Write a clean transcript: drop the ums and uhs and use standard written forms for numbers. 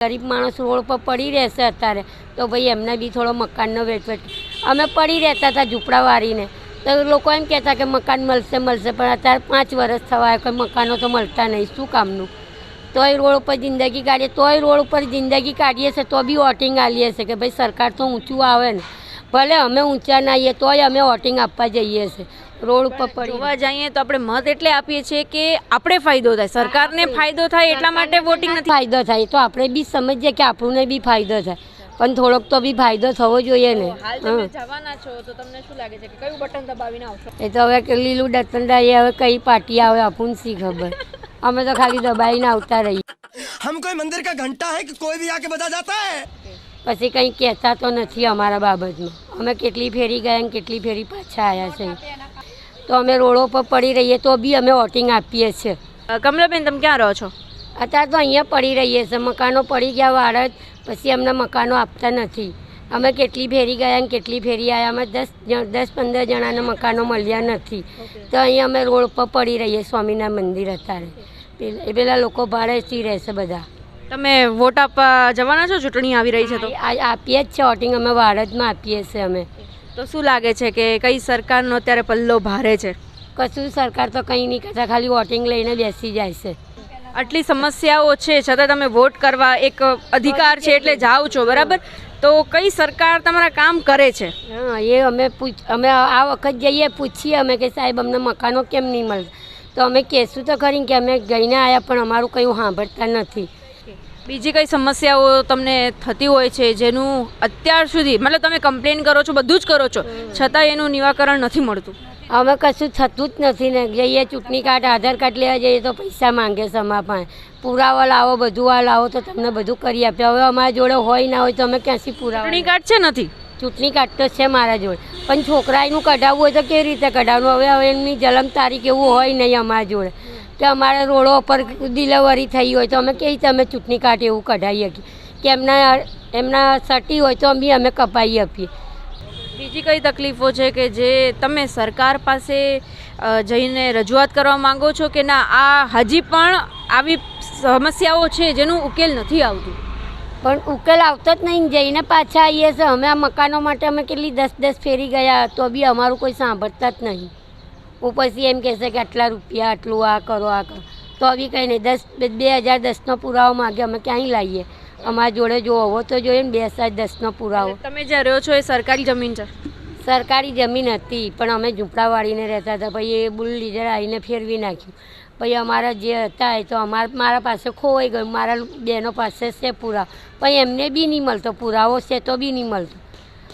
ગરીબ માણસ રોડ પર પડી રહેશે અત્યારે તો ભાઈ એમને બી થોડો મકાનનો વેઠવેટ અમે પડી રહેતા હતા ઝૂંપડા વાળીને તો લોકો એમ કહેતા કે મકાન મળશે પણ અત્યારે 5 વર્ષ થવા કોઈ મકાનો તો મળતા નહીં શું કામનું તોય રોડ ઉપર જિંદગી કાઢીએ તોય રોડ ઉપર જિંદગી કાઢીએ છીએ તો બી વોટિંગ આલીએ છીએ કે ભાઈ સરકાર તો ઊંચું આવે ને ભલે અમે ઊંચા ના આવીએ તોય અમે વોટિંગ આપવા જઈએ છીએ રોડ ઉપર જોવા જઈએ તો આપણે મત એટલે આપીએ છીએ કે આપણે ફાયદો થાય સરકારને ફાયદો થાય એટલા માટે વોટિંગ નથી ફાયદો થાય તો આપણે બી સમજીએ કે આપણને બી ફાયદો થાય પણ થોડોક તો બી ફાયદો થવો જોઈએ ને હાલ તમે જવાના છો તો તમને શું લાગે છે કે કયું બટન દબાવીને આવશો એ તો હવે લીલું બટન દાઈએ હવે કઈ પાર્ટી આવે આપણને શી ખબર અમે તો ખાલી દબાઈને આવતા રહીએ हम कोई मंदिर का घंटा है कि कोई भी आके बता जाता है પછી કંઈ કહેતા તો નથી અમારા બાબતમાં અમે કેટલી ફેરી ગયા ને કેટલી ફેરી પાછા આવ્યા છે તો અમે રોડો પર પડી રહીએ તો બી અમે વોટિંગ આપીએ છીએ કમલાબેન તમે ક્યાં રહો છો અત્યારે તો અહીંયા પડી રહીએ છીએ મકાનો પડી ગયા વાળ પછી અમને મકાનો આપતા નથી અમે કેટલી ફેરી ગયા ને કેટલી ફેરી આવ્યા અમે 10-15 જણાને મકાનો મળ્યા નથી તો અહીંયા અમે રોડ પર પડી રહીએ સ્વામિનારાયણ મંદિર અત્યારે એ પેલા લોકો ભાડેથી રહેશે બધા તમે વોટ આપવા જવાના છો ચૂંટણી આવી રહી છે તો આપીએ જ છે વોટિંગ અમે વાડજમાં આપીએ છીએ અમે તો શું લાગે છે કે કઈ સરકારનો અત્યારે પલ્લો ભારે છે કશું સરકાર તો કંઈ નહીં કરતા ખાલી વોટિંગ લઈને બેસી જાય છે આટલી સમસ્યાઓ છે છતાં તમે વોટ કરવા એક અધિકાર છે એટલે જાઓ છો બરાબર તો કઈ સરકાર તમારા કામ કરે છે હા એ અમે આ વખત જઈએ પૂછીએ અમે કે સાહેબ અમને મકાનો કેમ નહીં મળે તો અમે કહેશું તો ખરી કે અમે ગઈને આવ્યા પણ અમારું કંઈ સાંભળતા નથી બીજી કઈ સમસ્યાઓ તમને થતી હોય છે જેનું અત્યાર સુધી મતલબ તમે કમ્પ્લેન કરો છો બધું જ કરો છો છતાં એનું નિરાકરણ નથી મળતું અમે કશું થતું જ નથી ને જઈએ ચૂંટણી કાર્ડ આધાર કાર્ડ લેવા જઈએ તો પૈસા માંગે છે અમારા પાસે પુરાવા લાવો બધું આ લાવો તો તમને બધું કરી આપે હવે અમારા જોડે હોય ના હોય તો અમે ક્યાંથી પુરાવા ચૂંટણી કાર્ડ છે નથી ચૂંટણી કાર્ડ તો છે મારા જોડે પણ છોકરાનું કઢાવવું હોય તો કેવી રીતે કઢાવવું હવે એમની જન્મ તારીખ એવું હોય નહીં અમારા જોડે કે અમારે રોડો પર ડિલિવરી થઈ હોય તો અમે કેવી રીતે અમે ચૂંટણી કાર્ડ એવું કઢાવીએ કે એમના સટી હોય તો બી અમે કપાવી આપીએ બીજી કઈ તકલીફો છે કે જે તમે સરકાર પાસે જઈને રજૂઆત કરવા માંગો છો કે ના આ હજી પણ આવી સમસ્યાઓ છે જેનું ઉકેલ નથી આવતું પણ ઉકેલ આવતો જ નહીં જઈને પાછા આવીએ છીએ અમે આ મકાનો માટે અમે કેટલી 10 ફેરી ગયા તો બી અમારું કોઈ સાંભળતા જ નહીં પછી એમ કહેશે કે આટલા રૂપિયા આટલું આ કરો તો બી કંઈ નહીં 2010નો પુરાવો માગે અમે ક્યાંય લાવીએ અમારા જોડે જો હોવો તો જોઈએ ને 2010નો પુરાવો તમે જ્યાં રહ્યો છો એ સરકારી જમીન છે સરકારી જમીન હતી પણ અમે ઝૂંપડા વાળીને રહેતા હતા પછી એ બુલડીઝર આવીને ફેરવી નાખ્યું પછી અમારા જે હતા એ તો મારા પાસે ખોવાઈ ગયું મારા બહેનો પાસે છે પુરાવો પણ એમને બી નહીં મળતો પુરાવો છે તો બી નહીં મળતો